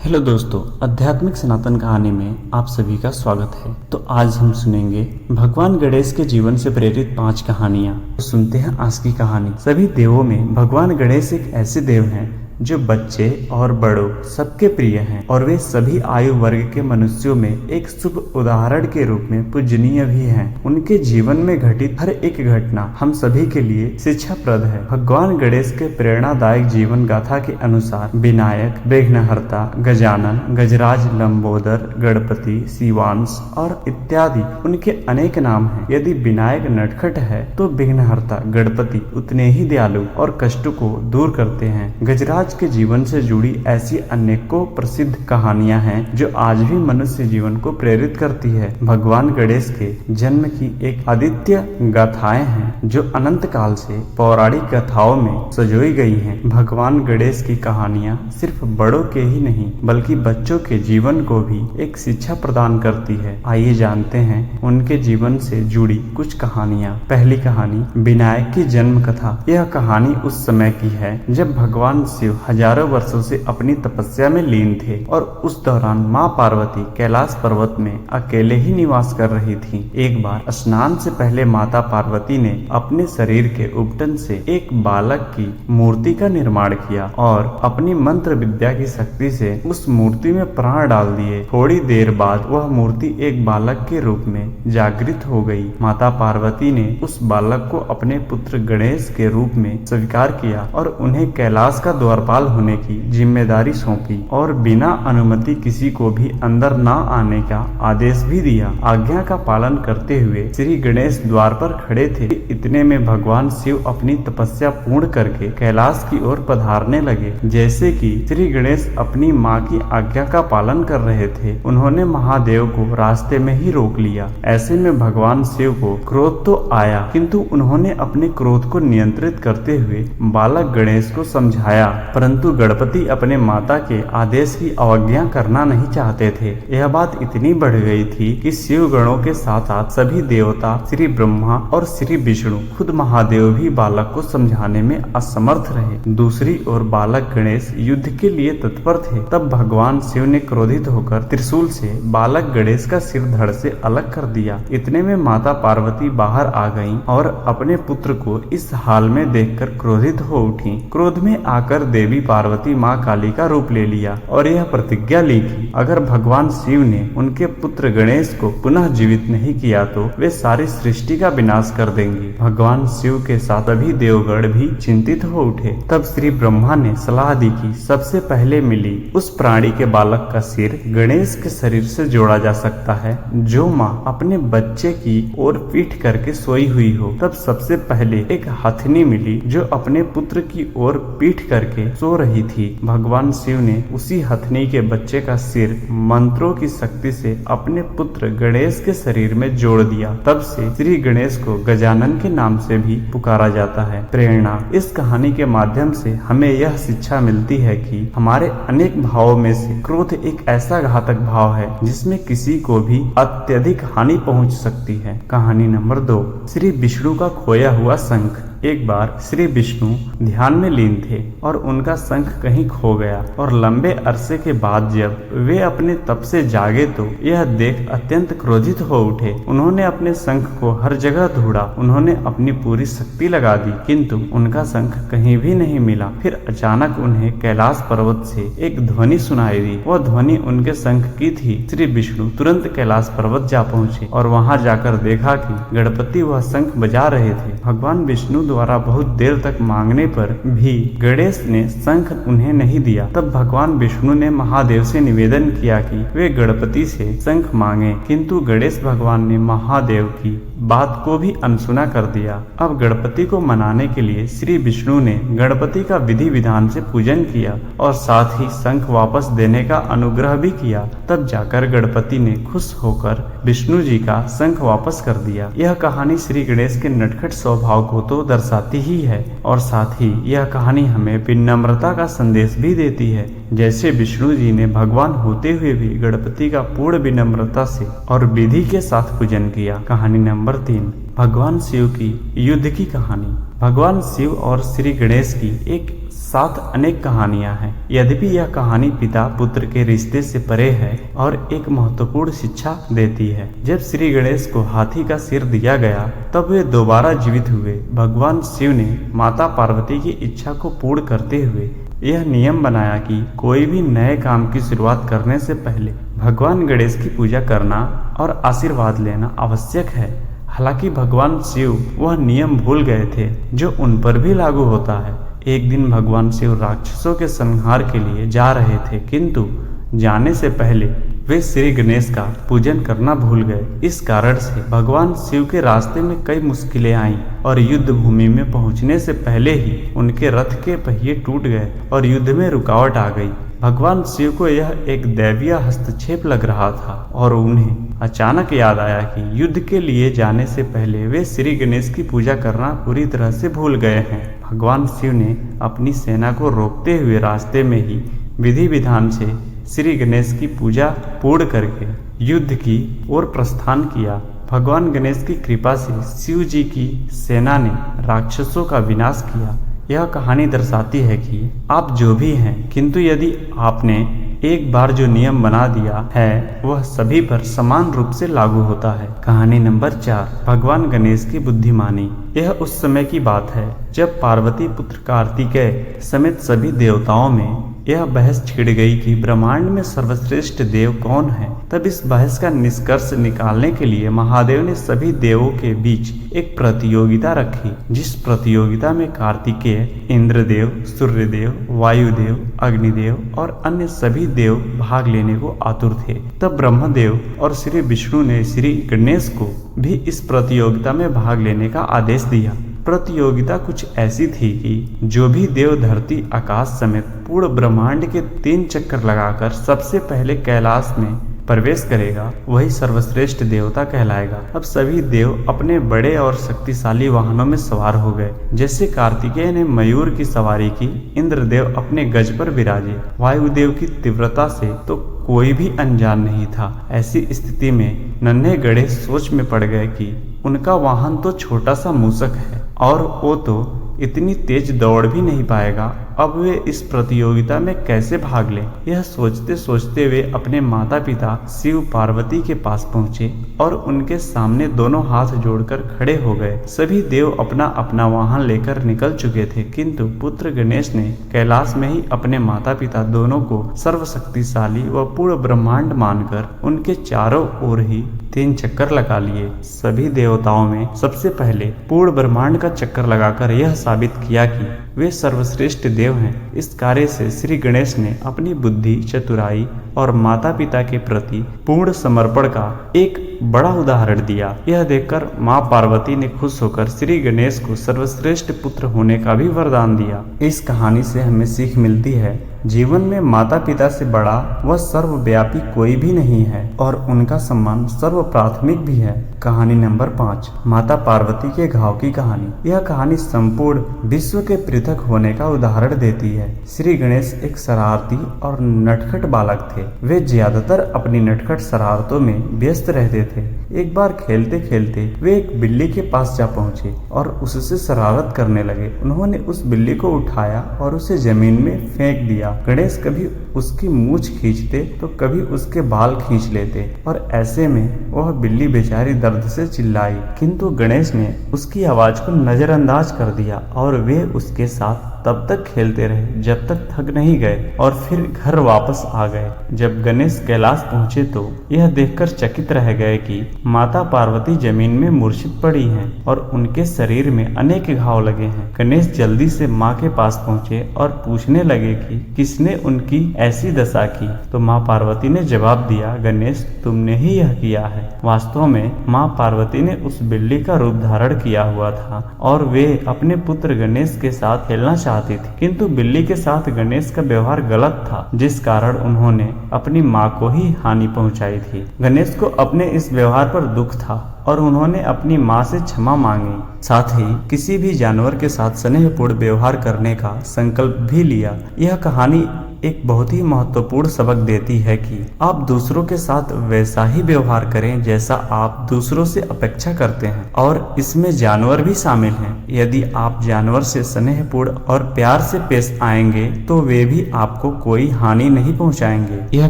Hello दोस्तों, आध्यात्मिक सनातन कहानी में आप सभी का स्वागत है। तो आज हम सुनेंगे भगवान गणेश के जीवन से प्रेरित 5 कहानियां। तो सुनते हैं आज की कहानी। सभी देवों में भगवान गणेश एक ऐसे देव हैं जो बच्चे और बड़ों सबके प्रिय हैं और वे सभी आयु वर्ग के मनुष्यों में एक शुभ उदाहरण के रूप में पूजनीय भी हैं। उनके जीवन में घटित हर एक घटना हम सभी के लिए शिक्षाप्रद है। भगवान गणेश के प्रेरणादायक जीवन गाथा के अनुसार विनायक, विघ्नहर्ता, गजानन, गजराज, लंबोदर, गणपति, शिवांश और इत्यादि उनके अनेक नाम हैं। यदि विनायक नटखट है तो विघ्नहर्ता गणपति उतने ही दयालु और कष्ट को दूर करते हैं। गजराज के जीवन से जुड़ी ऐसी अनेकों प्रसिद्ध कहानियां हैं जो आज भी मनुष्य जीवन को प्रेरित करती है। भगवान गणेश के जन्म की एक अद्वितीय गाथाएं हैं जो अनंत काल से पौराणिक कथाओं में सजोई गई हैं। भगवान गणेश की कहानियां सिर्फ बड़ों के ही नहीं बल्कि बच्चों के जीवन को भी एक शिक्षा प्रदान करती है। आइए जानते हैं उनके जीवन से जुड़ी कुछ कहानियां। पहली कहानी, विनायक की जन्म कथा। यह कहानी उस समय की है जब भगवान शिव हजारों वर्षों से अपनी तपस्या में लीन थे और उस दौरान माँ पार्वती कैलाश पर्वत में अकेले ही निवास कर रही थी। एक बार स्नान से पहले माता पार्वती ने अपने शरीर के उबटन से एक बालक की मूर्ति का निर्माण किया और अपनी मंत्र विद्या की शक्ति से उस मूर्ति में प्राण डाल दिए। थोड़ी देर बाद वह मूर्ति एक बालक के रूप में जागृत हो गई। माता पार्वती ने उस बालक को अपने पुत्र गणेश के रूप में स्वीकार किया और उन्हें कैलाश का द्वारपाल होने की जिम्मेदारी सौंपी और बिना अनुमति किसी को भी अंदर न आने का आदेश भी दिया। आज्ञा का पालन करते हुए श्री गणेश द्वार पर खड़े थे। इतने में भगवान शिव अपनी तपस्या पूर्ण करके कैलाश की ओर पधारने लगे। जैसे कि श्री गणेश अपनी माँ की आज्ञा का पालन कर रहे थे, उन्होंने महादेव को रास्ते में ही रोक लिया। ऐसे में भगवान शिव को क्रोध तो आया, किंतु उन्होंने अपने क्रोध को नियंत्रित करते हुए बालक गणेश को समझाया। परंतु गणपति अपने माता के आदेश की अवज्ञा करना नहीं चाहते थे। यह बात इतनी बढ़ गई थी कि शिव गणों के साथ साथ सभी देवता, श्री ब्रह्मा और श्री विष्णु, खुद महादेव भी बालक को समझाने में असमर्थ रहे। दूसरी ओर बालक गणेश युद्ध के लिए तत्पर थे। तब भगवान शिव ने क्रोधित होकर त्रिशूल से बालक गणेश का सिर धड़ से अलग कर दिया। इतने में माता पार्वती बाहर आ गईं और अपने पुत्र को इस हाल में देखकर क्रोधित हो उठी। क्रोध में आकर देवी पार्वती माँ काली का रूप ले लिया और यह प्रतिज्ञा ली कि अगर भगवान शिव ने उनके पुत्र गणेश को पुनः जीवित नहीं किया तो वे सारी सृष्टि का विनाश कर देंगे। भगवान शिव के साथ सभी देवगण भी चिंतित हो उठे। तब श्री ब्रह्मा ने सलाह दी कि सबसे पहले मिली उस प्राणी के बालक का सिर गणेश के शरीर से जोड़ा जा सकता है जो माँ अपने बच्चे की ओर पीठ करके सोई हुई हो। तब सबसे पहले एक हथनी मिली जो अपने पुत्र की ओर पीठ करके सो रही थी। भगवान शिव ने उसी हथनी के बच्चे का सिर मंत्रों की शक्ति से अपने पुत्र गणेश के शरीर में जोड़ दिया। तब से श्री गणेश को गजानन के नाम से भी पुकारा जाता है। प्रेरणा, इस कहानी के माध्यम से हमें यह शिक्षा मिलती है कि हमारे अनेक भावों में से क्रोध एक ऐसा घातक भाव है जिसमें किसी को भी अत्यधिक हानि पहुंच सकती है। कहानी नंबर 2, श्री विष्णु का खोया हुआ शंख। एक बार श्री विष्णु ध्यान में लीन थे और उनका शंख कहीं खो गया और लंबे अरसे के बाद जब वे अपने तप से जागे तो यह देख अत्यंत क्रोधित हो उठे। उन्होंने अपने शंख को हर जगह ढूंढा। उन्होंने अपनी पूरी शक्ति लगा दी किंतु उनका शंख कहीं भी नहीं मिला। फिर अचानक उन्हें कैलाश पर्वत से एक ध्वनि सुनाई दी। वह ध्वनि उनके शंख की थी। श्री विष्णु तुरंत कैलाश पर्वत जा पहुँचे और वहाँ जाकर देखा कि गणपति वह शंख बजा रहे थे। भगवान विष्णु द्वारा बहुत देर तक मांगने पर भी गणेश ने शंख उन्हें नहीं दिया। तब भगवान विष्णु ने महादेव से निवेदन किया कि वे गणपति से शंख मांगे, किंतु गणेश भगवान ने महादेव की बात को भी अनसुना कर दिया। अब गणपति को मनाने के लिए श्री विष्णु ने गणपति का विधि विधान से पूजन किया और साथ ही शंख वापस देने का अनुग्रह भी किया। तब जाकर गणपति ने खुश होकर विष्णु जी का शंख वापस कर दिया। यह कहानी श्री गणेश के नटखट स्वभाव को तो दर्शाती ही है और साथ ही यह कहानी हमें विनम्रता का संदेश भी देती है। जैसे विष्णु जी ने भगवान होते हुए भी गणपति का पूर्ण विनम्रता से और विधि के साथ पूजन किया। कहानी नंबर 3, भगवान शिव की युद्ध की कहानी। भगवान शिव और श्री गणेश की एक साथ अनेक कहानियां हैं। यद्यपि यह कहानी पिता पुत्र के रिश्ते से परे है और एक महत्वपूर्ण शिक्षा देती है। जब श्री गणेश को हाथी का सिर दिया गया तब वे दोबारा जीवित हुए। भगवान शिव ने माता पार्वती की इच्छा को पूर्ण करते हुए यह नियम बनाया कि कोई भी नए काम की शुरुआत करने से पहले भगवान गणेश की पूजा करना और आशीर्वाद लेना आवश्यक है। हालांकि भगवान शिव वह नियम भूल गए थे जो उन पर भी लागू होता है। एक दिन भगवान शिव राक्षसों के संहार के लिए जा रहे थे, किंतु जाने से पहले वे श्री गणेश का पूजन करना भूल गए। इस कारण से भगवान शिव के रास्ते में कई मुश्किलें आईं और युद्ध भूमि में पहुंचने से पहले ही उनके रथ के पहिए टूट गए और युद्ध में रुकावट आ गई। भगवान शिव को यह एक दैवीय हस्तक्षेप लग रहा था और उन्हें अचानक याद आया कि युद्ध के लिए जाने से पहले वे श्री गणेश की पूजा करना पूरी तरह से भूल गए हैं। भगवान शिव ने अपनी सेना को रोकते हुए रास्ते में ही विधि विधान से श्री गणेश की पूजा पूर्ण करके युद्ध की ओर प्रस्थान किया। भगवान गणेश की कृपा से शिव जी की सेना ने राक्षसों का विनाश किया। यह कहानी दर्शाती है कि आप जो भी हैं, किंतु यदि आपने एक बार जो नियम बना दिया है वह सभी पर समान रूप से लागू होता है। कहानी नंबर 4, भगवान गणेश की बुद्धिमानी। यह उस समय की बात है जब पार्वती पुत्र कार्तिकेय समेत सभी देवताओं में यह बहस छिड़ गई कि ब्रह्मांड में सर्वश्रेष्ठ देव कौन है। तब इस बहस का निष्कर्ष निकालने के लिए महादेव ने सभी देवों के बीच एक प्रतियोगिता रखी, जिस प्रतियोगिता में कार्तिकेय, इंद्रदेव, सूर्यदेव, वायुदेव, अग्निदेव और अन्य सभी देव भाग लेने को आतुर थे। तब ब्रह्मदेव और श्री विष्णु ने श्री गणेश को भी इस प्रतियोगिता में भाग लेने का आदेश दिया। प्रतियोगिता कुछ ऐसी थी कि जो भी देव धरती आकाश समेत पूर्ण ब्रह्मांड के 3 चक्कर लगाकर सबसे पहले कैलाश में प्रवेश करेगा वही सर्वश्रेष्ठ देवता कहलाएगा। अब सभी देव अपने बड़े और शक्तिशाली वाहनों में सवार हो गए। जैसे कार्तिकेय ने मयूर की सवारी की, इंद्रदेव अपने गज पर विराजे। वायुदेव की तीव्रता से तो कोई भी अनजान नहीं था। ऐसी स्थिति में नन्हे गणेश सोच में पड़ गए कि उनका वाहन तो छोटा सा मूषक है और वो तो इतनी तेज दौड़ भी नहीं पाएगा। अब वे इस प्रतियोगिता में कैसे भाग लें? यह सोचते सोचते वे अपने माता पिता शिव पार्वती के पास पहुँचे और उनके सामने दोनों हाथ जोड़कर खड़े हो गए। सभी देव अपना अपना वाहन लेकर निकल चुके थे, किंतु पुत्र गणेश ने कैलाश में ही अपने माता पिता दोनों को सर्वशक्तिशाली व पूर्ण ब्रह्मांड मानकर उनके चारों ओर ही 3 चक्कर लगा लिए। सभी देवताओं में सबसे पहले पूर्ण ब्रह्मांड का चक्कर लगाकर यह साबित किया कि वे सर्वश्रेष्ठ देव हैं। इस कार्य से श्री गणेश ने अपनी बुद्धि, चतुराई और माता पिता के प्रति पूर्ण समर्पण का एक बड़ा उदाहरण दिया। यह देखकर माँ पार्वती ने खुश होकर श्री गणेश को सर्वश्रेष्ठ पुत्र होने का भी वरदान दिया। इस कहानी से हमें सीख मिलती है, जीवन में माता पिता से बड़ा व सर्वव्यापी कोई भी नहीं है और उनका सम्मान सर्व प्राथमिक भी है। कहानी नंबर 5, माता पार्वती के घाव की कहानी। यह कहानी संपूर्ण विश्व के पृथक होने का उदाहरण देती है। श्री गणेश एक शरारती और नटखट बालक थे। वे ज्यादातर अपनी नटखट शरारतों में व्यस्त रहते थे। एक बार खेलते खेलते वे एक बिल्ली के पास जा पहुंचे और उससे शरारत करने लगे। उन्होंने उस बिल्ली को उठाया और उसे जमीन में फेंक दिया। गणेश कभी उसकी मूछ खींचते तो कभी उसके बाल खींच लेते और ऐसे में वह बिल्ली बेचारी दर्द से चिल्लाई, किंतु गणेश ने उसकी आवाज को नजरअंदाज कर दिया और वे उसके साथ तब तक खेलते रहे जब तक थक नहीं गए और फिर घर वापस आ गए। जब गणेश कैलाश पहुंचे तो यह देखकर चकित रह गए कि माता पार्वती जमीन में मूर्छित पड़ी हैं और उनके शरीर में अनेक घाव लगे हैं। गणेश जल्दी से माँ के पास पहुंचे और पूछने लगे कि किसने उनकी ऐसी दशा की। तो माँ पार्वती ने जवाब दिया, गणेश तुमने ही यह किया है। वास्तव में माँ पार्वती ने उस बिल्ली का रूप धारण किया हुआ था और वे अपने पुत्र गणेश के साथ खेलना चाहती थी, किंतु बिल्ली के साथ गणेश का व्यवहार गलत था, जिस कारण उन्होंने अपनी माँ को ही हानि पहुंचाई थी। गणेश को अपने इस व्यवहार पर दुख था और उन्होंने अपनी माँ से क्षमा मांगी। साथ ही किसी भी जानवर के साथ स्नेहपूर्ण व्यवहार करने का संकल्प भी लिया। यह कहानी एक बहुत ही महत्वपूर्ण सबक देती है कि आप दूसरों के साथ वैसा ही व्यवहार करें जैसा आप दूसरों से अपेक्षा करते हैं, और इसमें जानवर भी शामिल हैं। यदि आप जानवर से स्नेहपूर्ण और प्यार से पेश आएंगे तो वे भी आपको कोई हानि नहीं पहुंचाएंगे। यह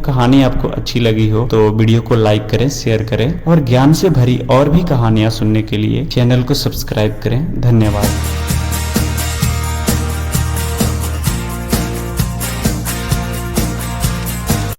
कहानी आपको अच्छी लगी हो तो वीडियो को लाइक करें, शेयर करें और ज्ञान से भरी और भी कहानियां सुनने के लिए चैनल को सब्सक्राइब करें। धन्यवाद।